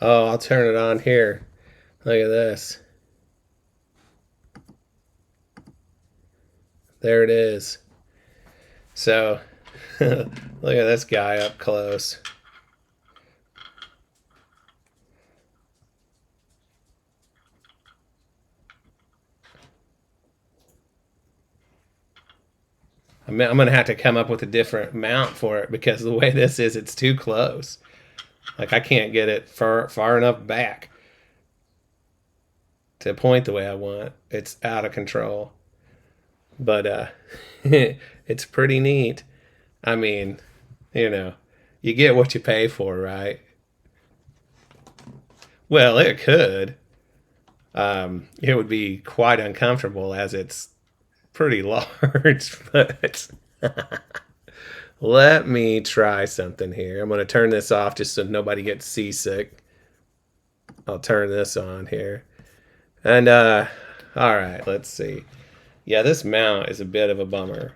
Oh, I'll turn it on here. Look at this. There it is. So, look at this guy up close. I'm going to have to come up with a different mount for it because the way this is, it's too close. Like I can't get it far enough back to point the way I want. It's out of control. But it's pretty neat. I mean, you know, you get what you pay for, right? Well, it could. It would be quite uncomfortable as it's pretty large, but let me try something here. I'm going to turn this off just so nobody gets seasick. I'll turn this on here. And, all right, let's see. Yeah, this mount is a bit of a bummer.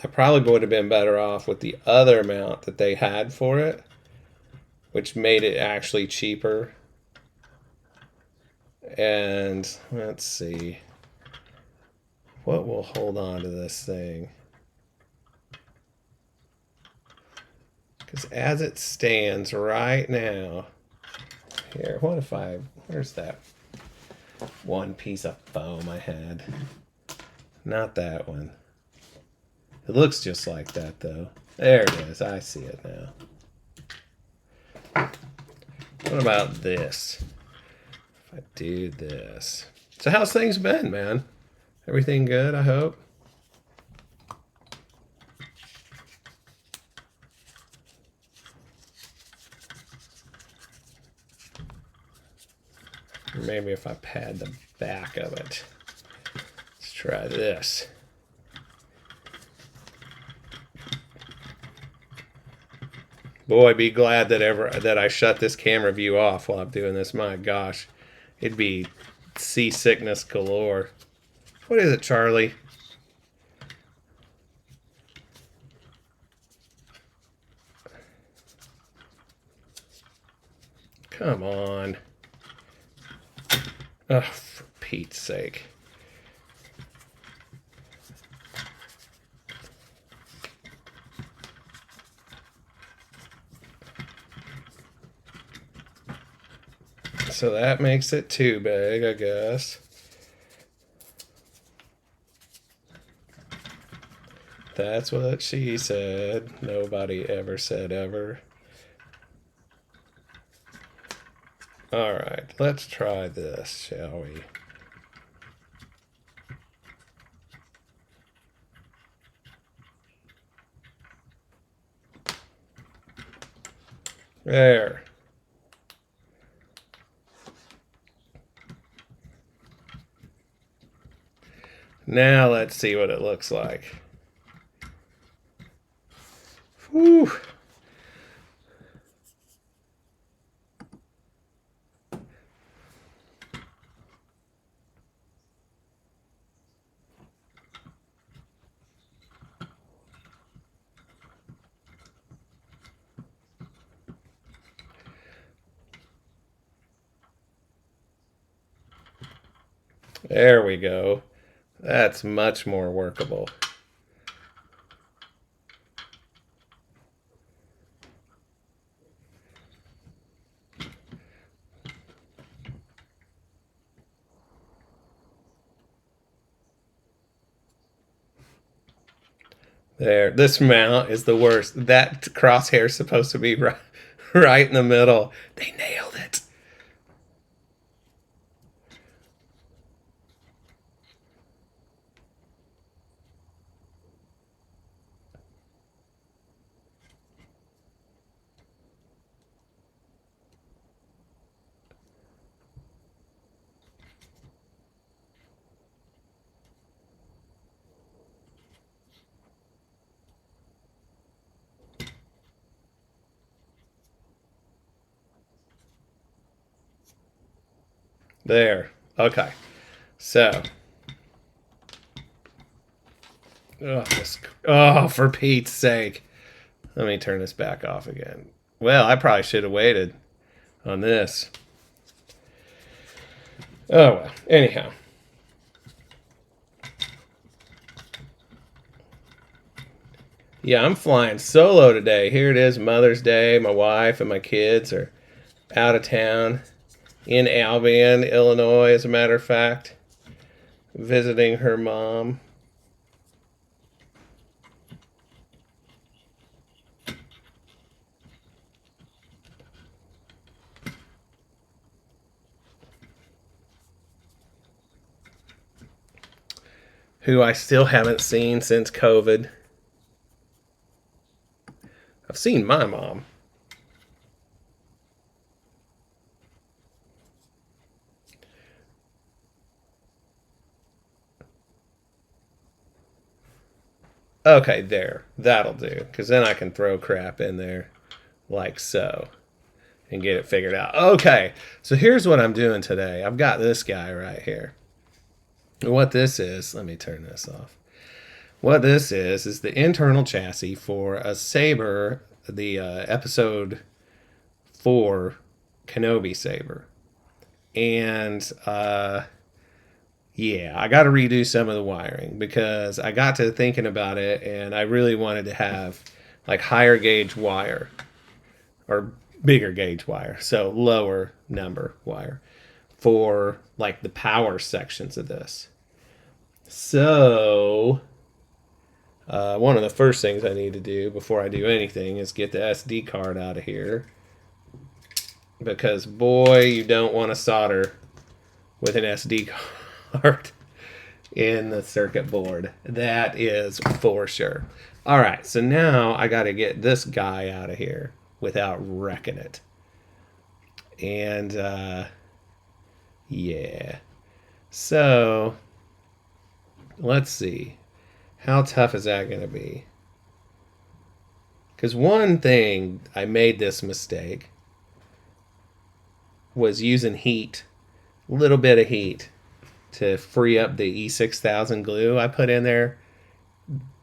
I probably would have been better off with the other mount that they had for it, which made it actually cheaper. And let's see. What will hold on to this thing? Because as it stands right now, here, what if where's that one piece of foam I had? Not that one. It looks just like that, though. There it is. I see it now. What about this? If I do this. So how's things been, man? Everything good, I hope? Maybe if I pad the back of it. Let's try this. Boy, be glad that I shut this camera view off while I'm doing this. My gosh, it'd be seasickness galore. What is it, Charlie? Come on. Oh, for Pete's sake. So that makes it too big, I guess. That's what she said. Nobody ever said ever. Alright, let's try this, shall we? There. Now let's see what it looks like. Whew. There we go. That's much more workable. There. This mount is the worst. That crosshair is supposed to be right in the middle. They nailed it. There. Okay. So. Oh, for Pete's sake. Let me turn this back off again. Well, I probably should have waited. on this. Oh, well. Anyhow. Yeah, I'm flying solo today. Here it is, Mother's Day. My wife and my kids are out of town in Albion, Illinois, as a matter of fact, visiting her mom. Who I still haven't seen since COVID. I've seen my mom. Okay, there. That'll do. Because then I can throw crap in there like so and get it figured out. Okay, so here's what I'm doing today. I've got this guy right here. What this is, let me turn this off. What this is the internal chassis for a Saber, the episode 4 Kenobi Saber. And yeah, I got to redo some of the wiring because I got to thinking about it and I really wanted to have like higher gauge wire or bigger gauge wire, so lower number wire for like the power sections of this. So one of the first things I need to do before I do anything is get the SD card out of here, because boy, you don't want to solder with an SD card in the circuit board. That is for sure. All right, so now I got to get this guy out of here without wrecking it. And yeah, so let's see. How tough is that going to be? Because one thing, I made this mistake, was using heat, a little bit of heat, to free up the E6000 glue I put in there.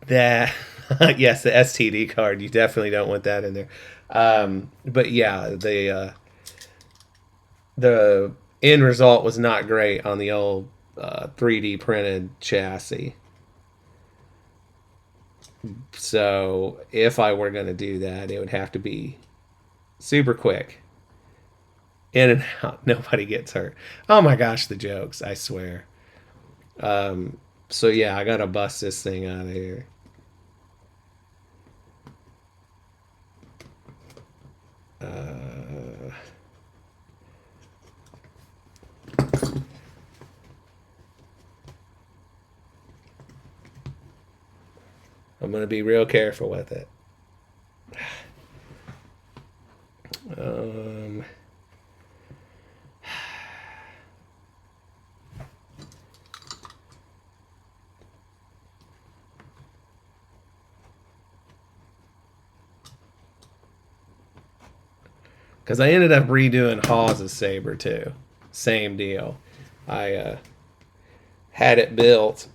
That, yes, the STD card, you definitely don't want that in there. But yeah, the end result was not great on the old 3D printed chassis. So if I were going to do that, it would have to be super quick. In and out. Nobody gets hurt. Oh my gosh, the jokes. I swear. So yeah, I got to bust this thing out of here. I'm going to be real careful with it. Because I ended up redoing Hawes' Saber too. Same deal. I had it built.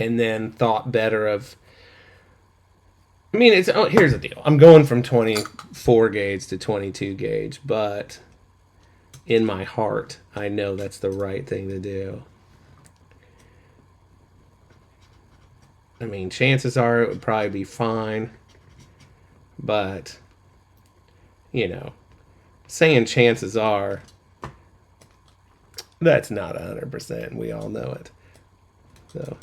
And then thought better of. I mean, here's the deal. I'm going from 24 gauge to 22 gauge, but in my heart, I know that's the right thing to do. I mean, chances are it would probably be fine, but, you know, saying chances are, that's not 100%. We all know it. So,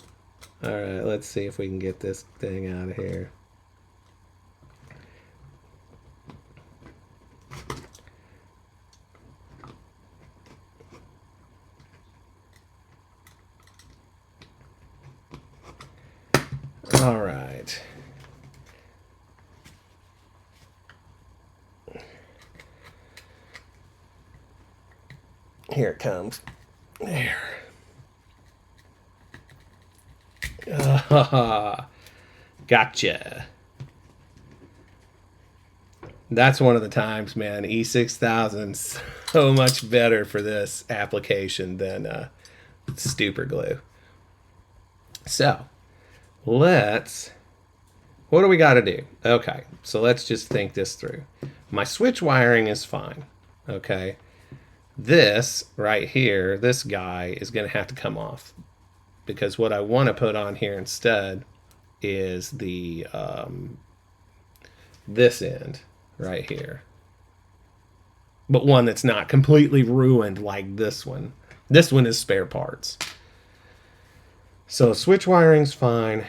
all right, let's see if we can get this thing out of here. All right. Here it comes. There. Gotcha. That's one of the times, man. E6000's so much better for this application than Super Glue. So, let's what do we got to do? Okay, so let's just think this through. My switch wiring is fine. Okay, this right here, this guy is going to have to come off because what I want to put on here instead is the this end right here, but one that's not completely ruined like this one. This one is spare parts. So switch wiring's fine.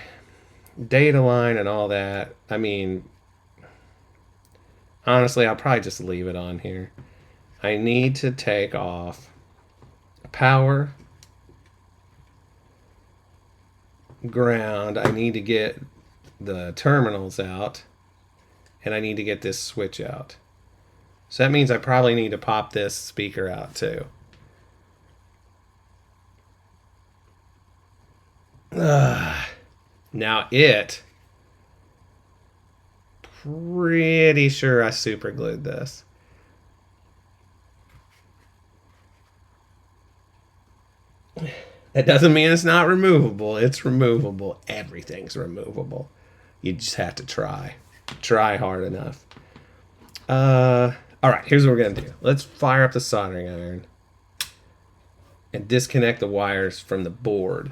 Data line and all that. I mean, honestly, I'll probably just leave it on here. I need to take off power, ground. I need to get the terminals out, and I need to get this switch out. So that means I probably need to pop this speaker out too. Now pretty sure I super glued this. That doesn't mean it's not removable. It's removable. Everything's removable. You just have to try. Try hard enough. All right, here's what we're going to do. Let's fire up the soldering iron and disconnect the wires from the board.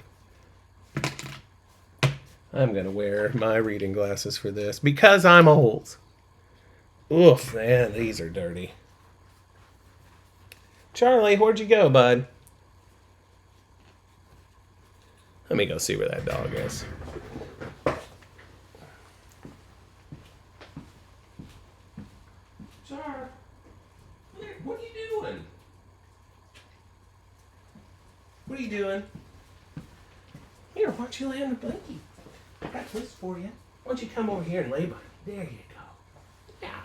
I'm going to wear my reading glasses for this because I'm old. Oof, man, these are dirty. Charlie, where'd you go, bud? Let me go see where that dog is. Char, what are you doing? What are you doing? Here, why don't you lay on the blankie? I got this for you. Why don't you come over here and lay by me? There you go. Yeah.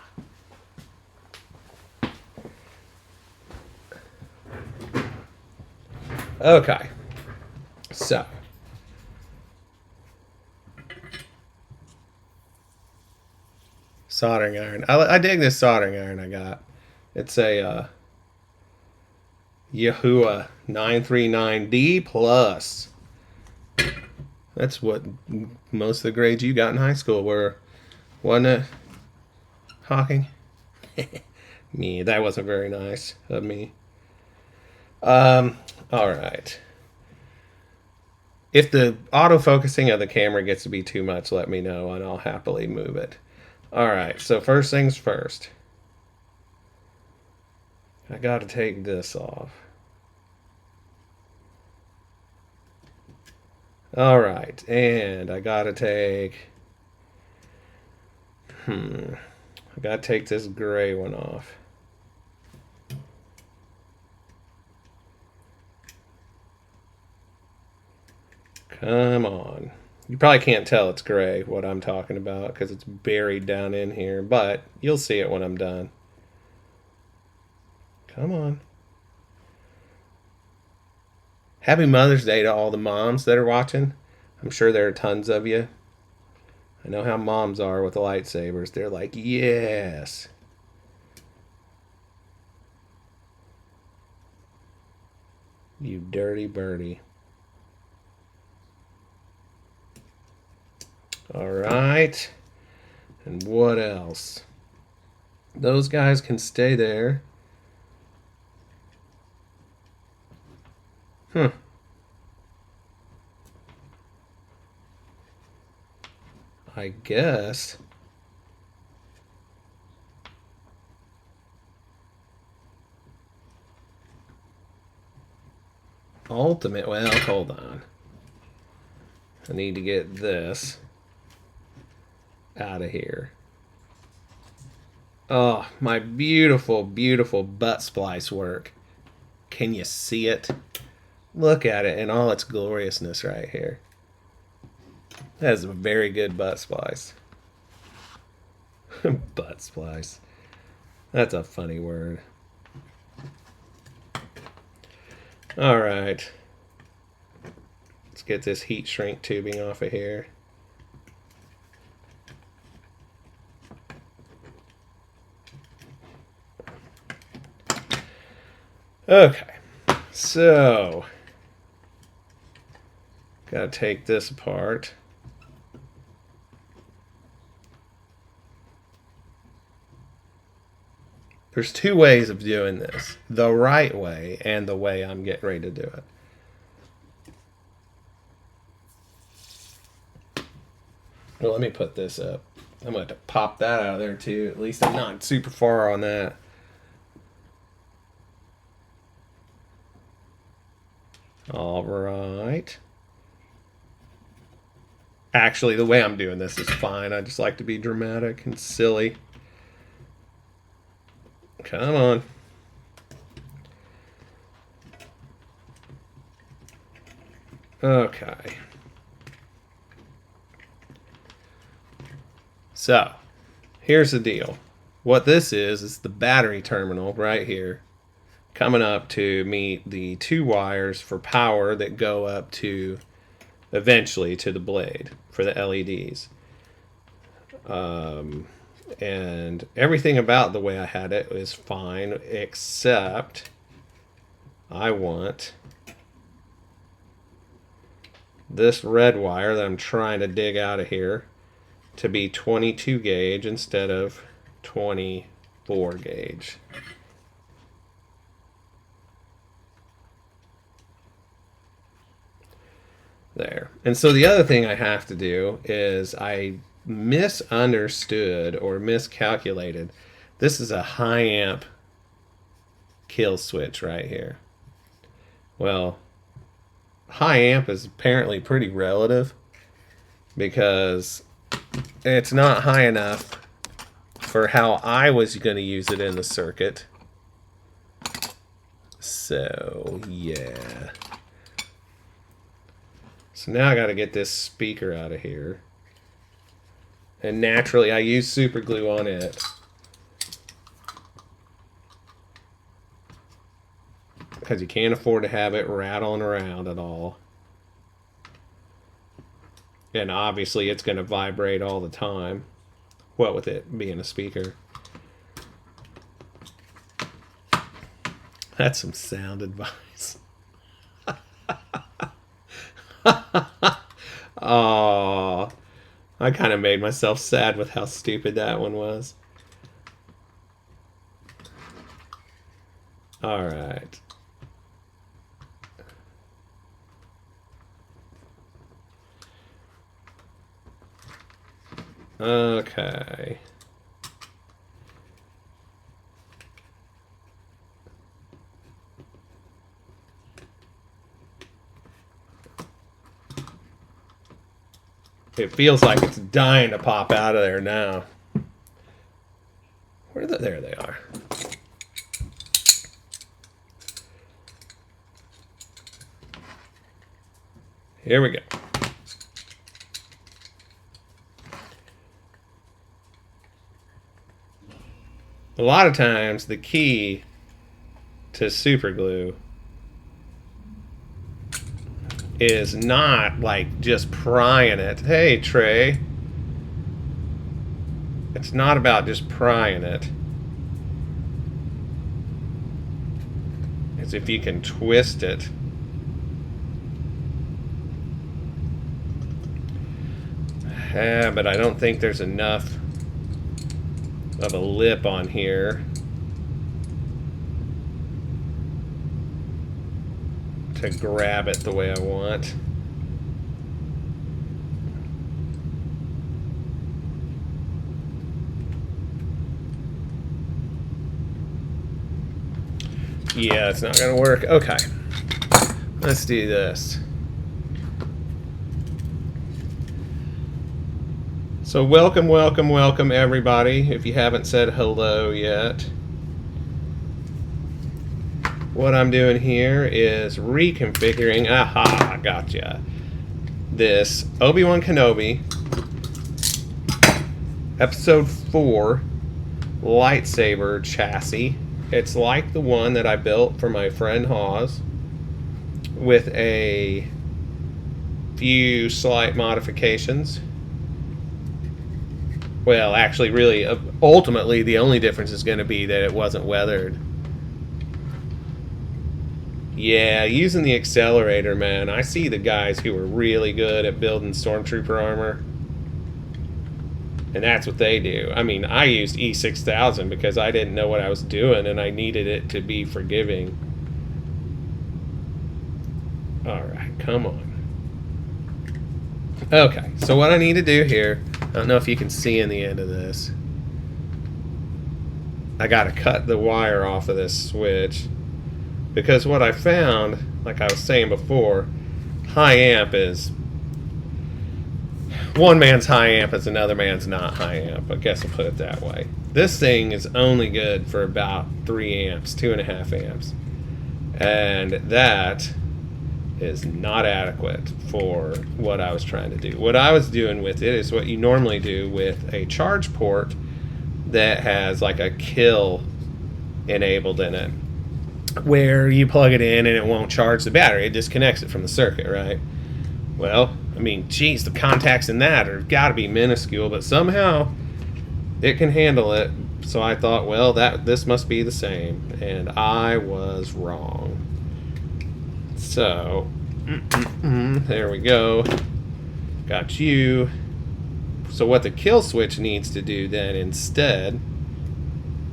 Okay. So. Soldering iron. I dig this soldering iron I got. It's a Yahuwah 939D plus. That's what most of the grades you got in high school were, wasn't it, Hawking? Me, that wasn't very nice of me. All right. If the autofocusing of the camera gets to be too much, let me know and I'll happily move it. All right, so first things first. I got to take this off. All right, and I got to take... I got to take this gray one off. Come on. You probably can't tell it's gray, what I'm talking about, because it's buried down in here, but you'll see it when I'm done. Come on. Happy Mother's Day to all the moms that are watching. I'm sure there are tons of you. I know how moms are with the lightsabers. They're like, yes. You dirty birdie. All right. And what else? Those guys can stay there. I guess. Ultimate. Well, hold on. I need to get this out of here. Oh, my beautiful, beautiful butt splice work. Can you see it? Look at it in all its gloriousness right here. That is a very good butt splice. Butt splice. That's a funny word. All right. Let's get this heat shrink tubing off of here. Okay, so gotta take this apart. There's two ways of doing this. The right way and the way I'm getting ready to do it. Well, let me put this up. I'm going to pop that out of there too. At least I'm not super far on that. All right. Actually, the way I'm doing this is fine. I just like to be dramatic and silly. Come on. Okay. So, here's the deal. What this is the battery terminal right here, coming up to meet the two wires for power that go up to, eventually, to the blade for the LEDs. And everything about the way I had it is fine, except I want this red wire that I'm trying to dig out of here to be 22 gauge instead of 24 gauge. There. And so the other thing I have to do is I misunderstood or miscalculated. This is a high amp kill switch right here. Well, high amp is apparently pretty relative because it's not high enough for how I was going to use it in the circuit. So, yeah. So now I got to get this speaker out of here. And naturally, I use super glue on it. Because you can't afford to have it rattling around at all. And obviously, it's going to vibrate all the time. What with it being a speaker. That's some sound advice. Oh, I kind of made myself sad with how stupid that one was. All right. Okay. It feels like it's dying to pop out of there now. Where are they? There they are. Here we go. A lot of times the key to super glue is not like just prying it. Hey, Trey. It's not about just prying it. It's if you can twist it. But I don't think there's enough of a lip on here to grab it the way I want. Yeah, it's not gonna work. Okay, let's do this. So welcome, welcome, welcome everybody. If you haven't said hello yet, what I'm doing here is reconfiguring, aha, gotcha, this Obi-Wan Kenobi Episode 4 lightsaber chassis. It's like the one that I built for my friend Hawes with a few slight modifications. Well, actually, really, ultimately, the only difference is going to be that it wasn't weathered. Yeah, using the accelerator, man. I see the guys who are really good at building Stormtrooper armor. And that's what they do. I mean, I used E6000 because I didn't know what I was doing and I needed it to be forgiving. All right, come on. Okay, so what I need to do here, I don't know if you can see in the end of this. I got to cut the wire off of this switch because what I found, like I was saying before, high amp is one man's high amp is another man's not high amp. I guess I'll put it that way. This thing is only good for about 3 amps, 2.5 amps. And that is not adequate for what I was trying to do. What I was doing with it is what you normally do with a charge port that has like a kill enabled in it, where you plug it in and it won't charge the battery. It disconnects it from the circuit, right? Well, I mean, geez, the contacts in that are got to be minuscule, but somehow it can handle it. So I thought, well, this must be the same, and I was wrong. So, there we go. Got you. So what the kill switch needs to do then instead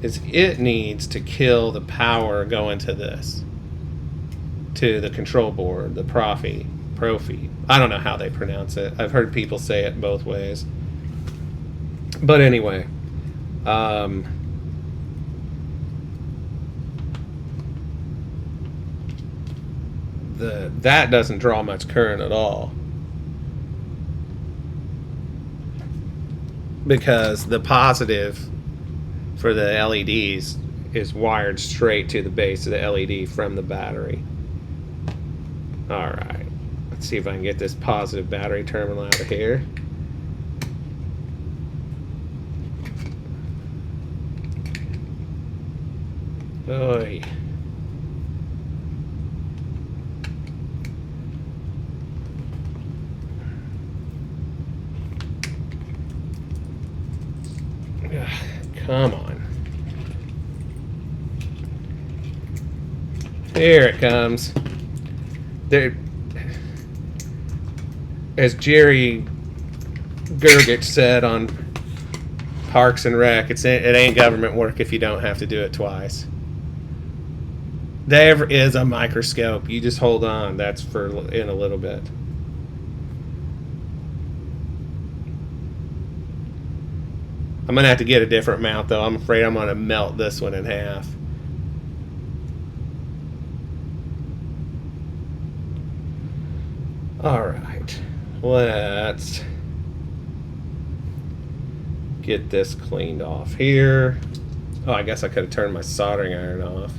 is it needs to kill the power going to this, to the control board, the Profi. I don't know how they pronounce it. I've heard people say it both ways. But anyway, that doesn't draw much current at all, because the positive for the LEDs is wired straight to the base of the LED from the battery. All right, let's see if I can get this positive battery terminal out of here. Oy. Come on. Here it comes. There, as Jerry Gergich said on Parks and Rec, it ain't government work if you don't have to do it twice. There is a microscope. You just hold on. That's for in a little bit. I'm going to have to get a different mount, though. I'm afraid I'm going to melt this one in half. All right. Let's get this cleaned off here. Oh, I guess I could have turned my soldering iron off.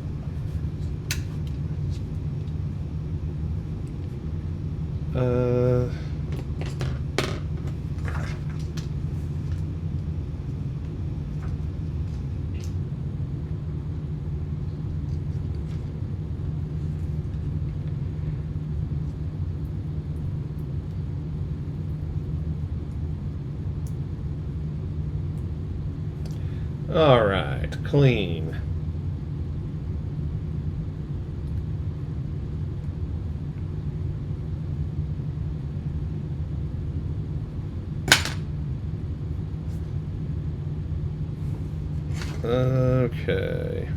All right, clean. Okay.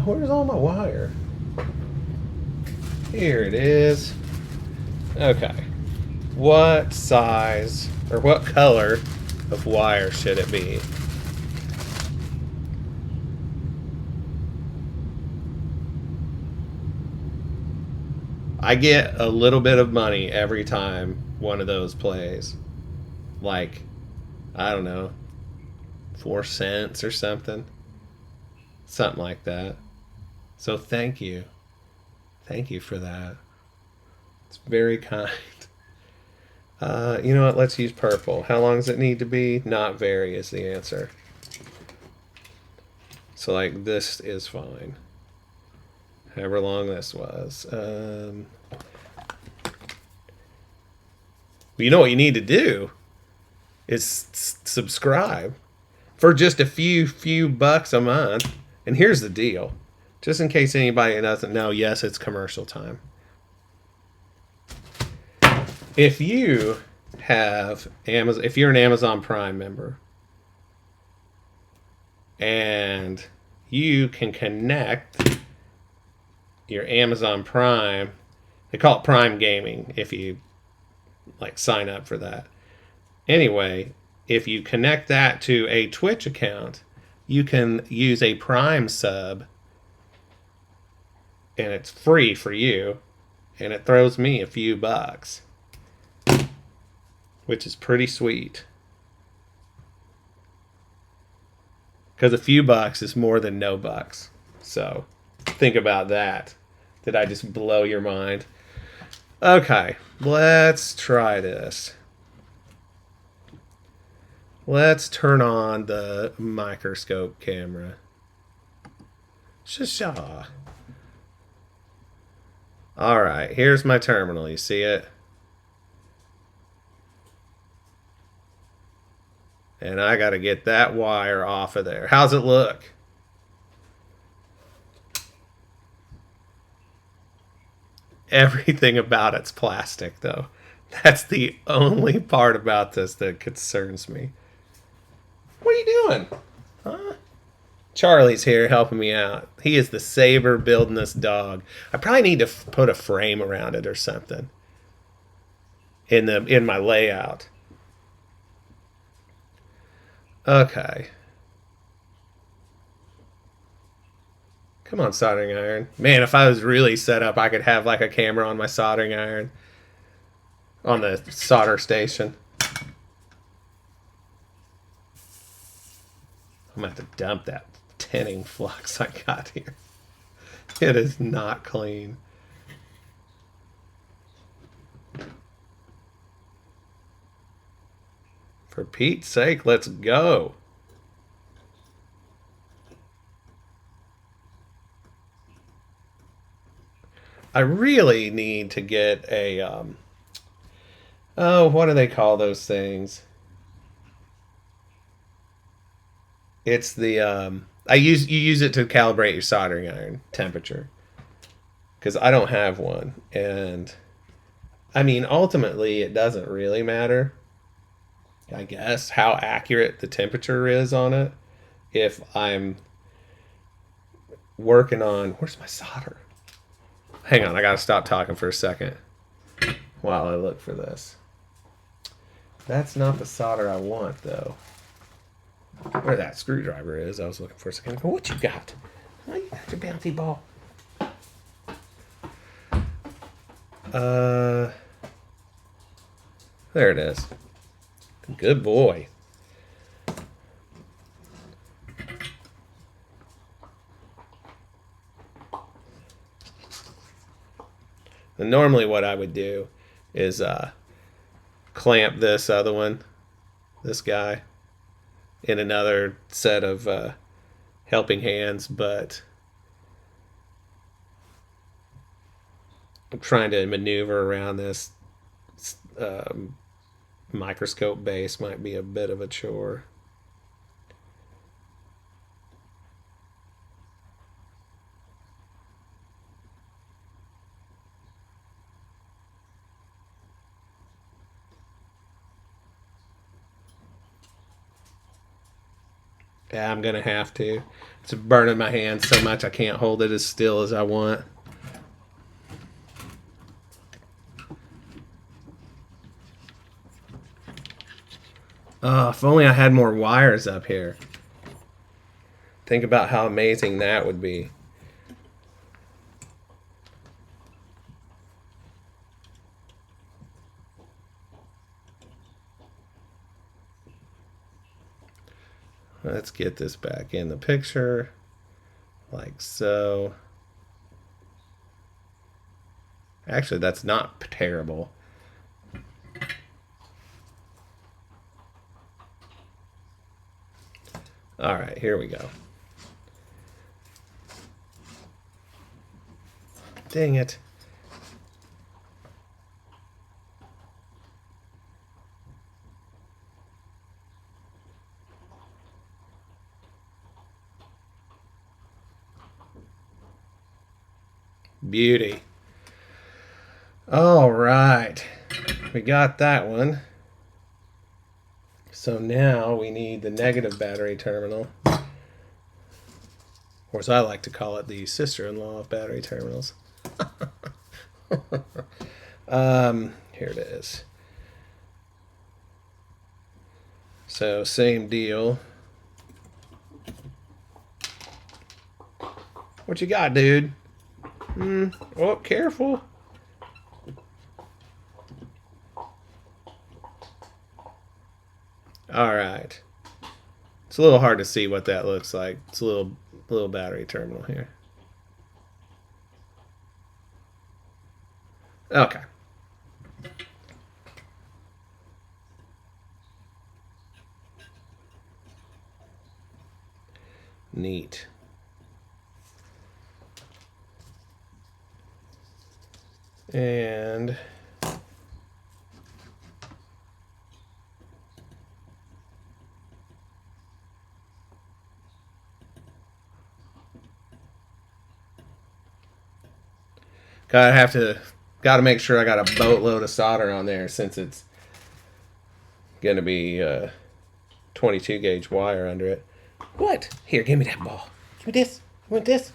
Where's all my wire? Here it is. Okay. What size or what color of wire should it be? I get a little bit of money every time one of those plays. Like, I don't know, 4 cents or something. Something like that. So thank you. Thank you for that. It's very kind. You know what? Let's use purple. How long does it need to be? Not very is the answer. So like this is fine. However long this was. Well, you know what you need to do is subscribe for just a few bucks a month. And here's the deal. Just in case anybody doesn't know, yes, it's commercial time. If you have Amazon, if you're an Amazon Prime member, and you can connect your Amazon Prime, they call it Prime Gaming if you like sign up for that. Anyway, if you connect that to a Twitch account, you can use a Prime sub and it's free for you, and it throws me a few bucks, which is pretty sweet. Because a few bucks is more than no bucks. So think about that. Did I just blow your mind? Okay, let's try this. Let's turn on the microscope camera. Shasha. All right, here's my terminal. You see it? And I got to get that wire off of there. How's it look? Everything about it's plastic, though. That's the only part about this that concerns me. What are you doing? Huh? Charlie's here helping me out. He is the saber building this dog. I probably need to put a frame around it or something in my layout. Okay. Come on, soldering iron. Man, if I was really set up, I could have like a camera on my soldering iron on the solder station. I'm going to have to dump that tinning flux I got here. It is not clean. For Pete's sake, let's go. I really need to get a, oh, what do they call those things? It's the, you use it to calibrate your soldering iron temperature. Because I don't have one. And, I mean, ultimately, it doesn't really matter, I guess, how accurate the temperature is on it. If I'm working on, where's my solder? Hang on, I gotta stop talking for a second while I look for this. That's not the solder I want, though. Where that screwdriver is, I was looking for a second ago. What you got? Oh, you got your bouncy ball. There it is. Good boy. And normally what I would do is clamp this other one, this guy, in another set of helping hands, but I'm trying to maneuver around this microscope base might be a bit of a chore. Yeah, I'm gonna have to. It's burning my hand so much I can't hold it as still as I want. Oh, if only I had more wires up here. Think about how amazing that would be. Let's get this back in the picture, like so. Actually, that's not terrible. All right, here we go. Dang it. Beauty. All right. We got that one. So now we need the negative battery terminal. Or as I like to call it, the sister-in-law of battery terminals. Here it is. So same deal. What you got, dude? Oh, careful. All right. It's a little hard to see what that looks like. It's a little battery terminal here. Okay. Neat. And gotta make sure I got a boatload of solder on there since it's gonna be 22 gauge wire under it. What? Here, give me that ball. Give me this. You want this?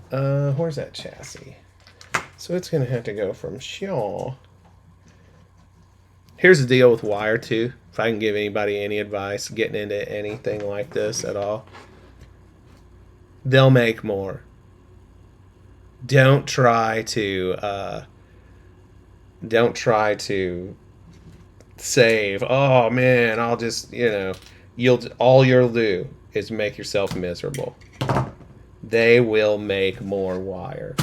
Where's that chassis? So it's gonna have to go from Shaw. Here's the deal with wire too. If I can give anybody any advice getting into anything like this at all, they'll make more. Don't try to save. Oh man, I'll just all you'll do is make yourself miserable. They will make more wire.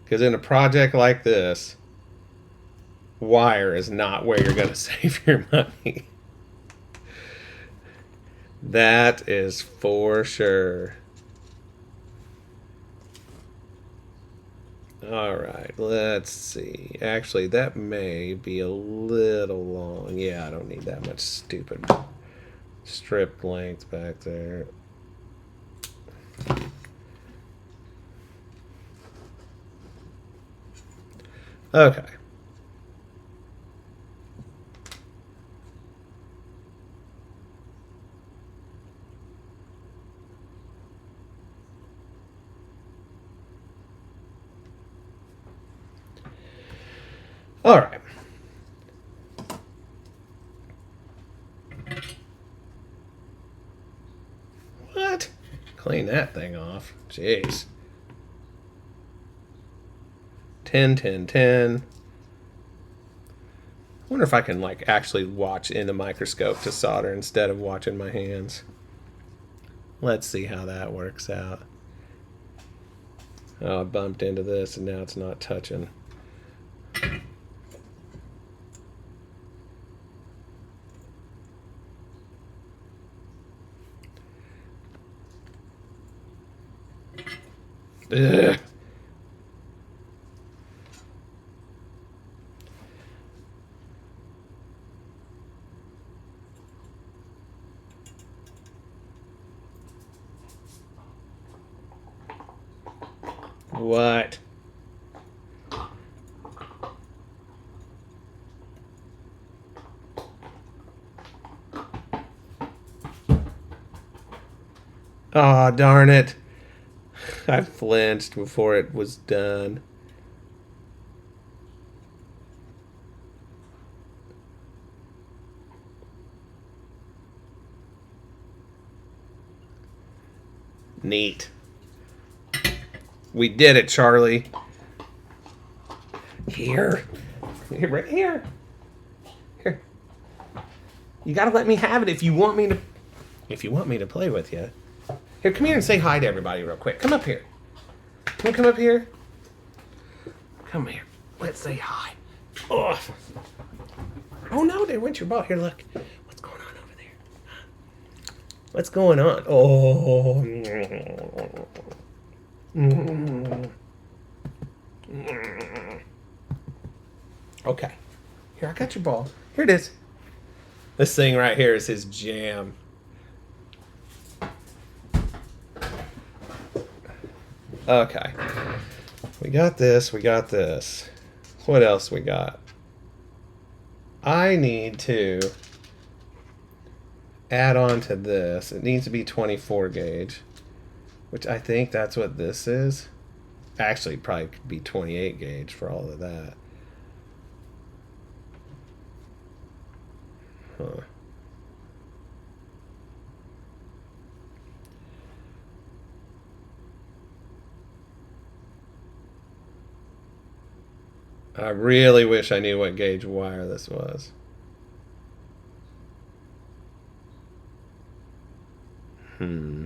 Because in a project like this, wire is not where you're going to save your money. That is for sure. All right, let's see. Actually, that may be a little long. Yeah, I don't need that much stupid strip length back there. Okay. All right. What? Clean that thing off. Jeez. 10, 10, 10. I wonder if I can actually watch in the microscope to solder instead of watching my hands. Let's see how that works out. Oh, I bumped into this and now it's not touching. Ugh. What? Oh, darn it. I flinched before it was done. Neat. We did it, Charlie. Here. Right here. Here. You gotta let me have it if you want me to play with you. Here, come here and say hi to everybody real quick. Come up here. Can you come up here? Come here. Let's say hi. Oh, oh no, there went your ball. Here, look. What's going on over there? What's going on? Oh. Okay. Here, I got your ball. Here it is. This thing right here is his jam. Okay. We got this. We got this. What else we got? I need to add on to this. It needs to be 24 gauge, which I think that's what this is. Actually, probably could be 28 gauge for all of that. Huh. I really wish I knew what gauge wire this was. Hmm.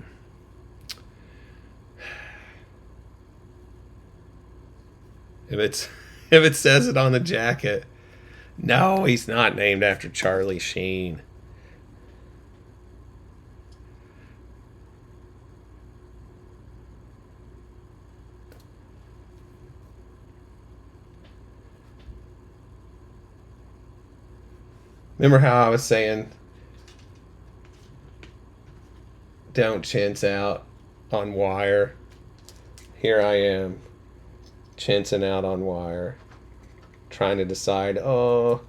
If it's if it says it on the jacket, no, he's not named after Charlie Sheen. Remember how I was saying don't chintz out on wire? Here I am, chintzing out on wire, trying to decide, oh,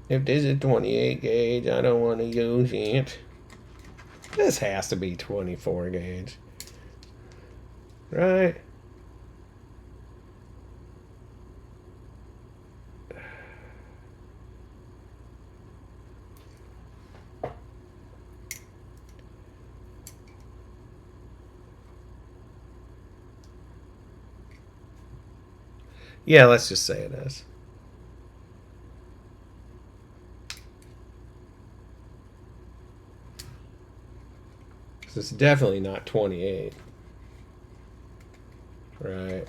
if this is 28 gauge, I don't want to use it. This has to be 24 gauge. Right? Yeah, let's just say it is. It's definitely not 28. Right.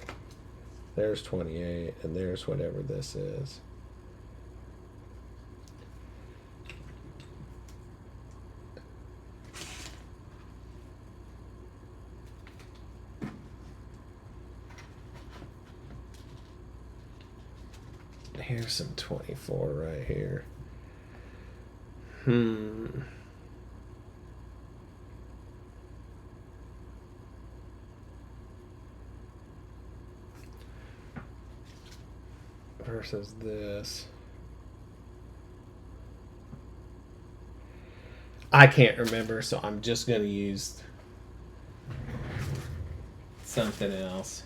There's 28, and there's whatever this is. Here's some 24 right here. Versus this. I can't remember, so I'm just going to use something else.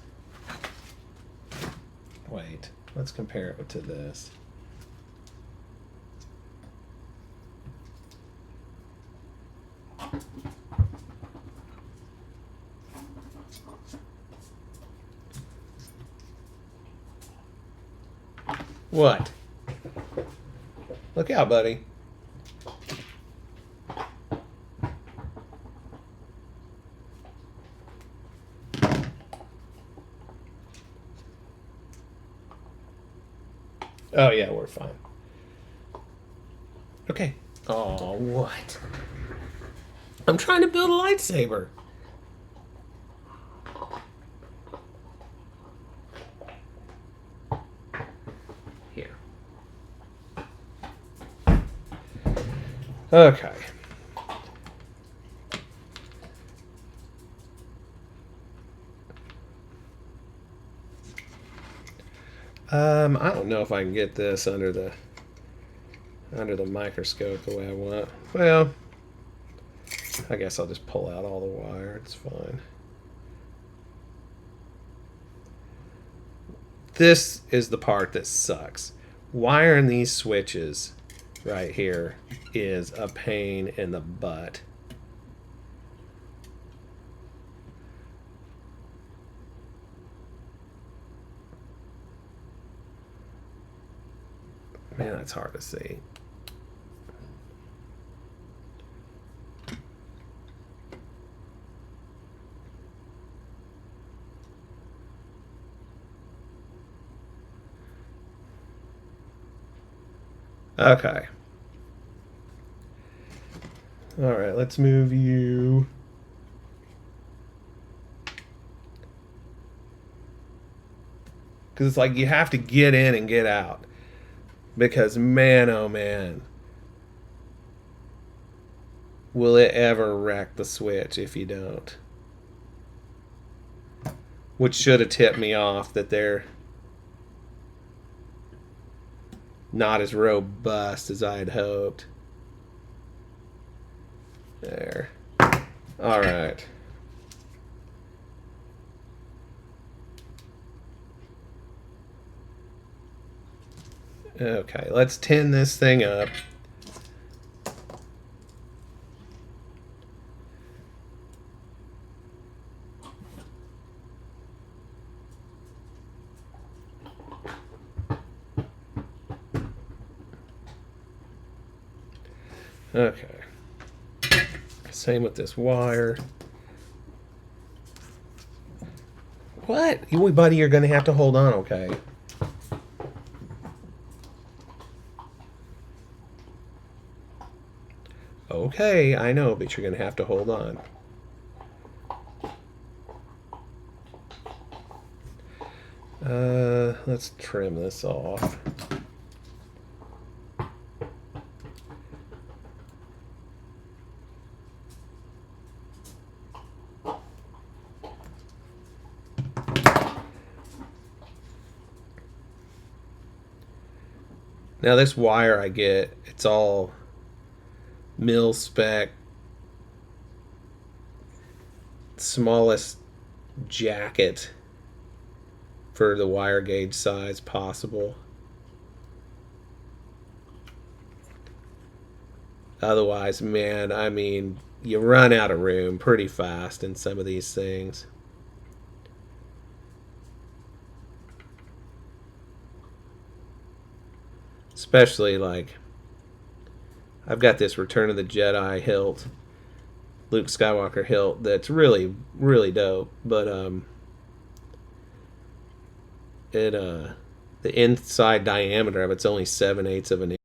Wait, let's compare it to this. What? Look out, buddy. Oh, yeah, we're fine. Okay. Oh, what? I'm trying to build a lightsaber. Here. Okay. I don't know if I can get this under the microscope the way I want. Well, I guess I'll just pull out all the wire. It's fine. This is the part that sucks. Wiring these switches right here is a pain in the butt. Man, that's hard to see. Okay. All right, let's move you. Because it's like you have to get in and get out. Because man, oh man, will it ever wreck the Switch if you don't? Which should have tipped me off that they're not as robust as I had hoped. There. All right. Okay, let's tin this thing up. Okay. Same with this wire. What? You, buddy, you're going to have to hold on, okay? Okay, I know, but you're going to have to hold on. Let's trim this off. Now this wire I get, it's all mil spec, smallest jacket for the wire gauge size possible. Otherwise, man, I mean, you run out of room pretty fast in some of these things. Especially like I've got this Return of the Jedi hilt, Luke Skywalker hilt that's really really dope, but it the inside diameter of it's only 7/8 of an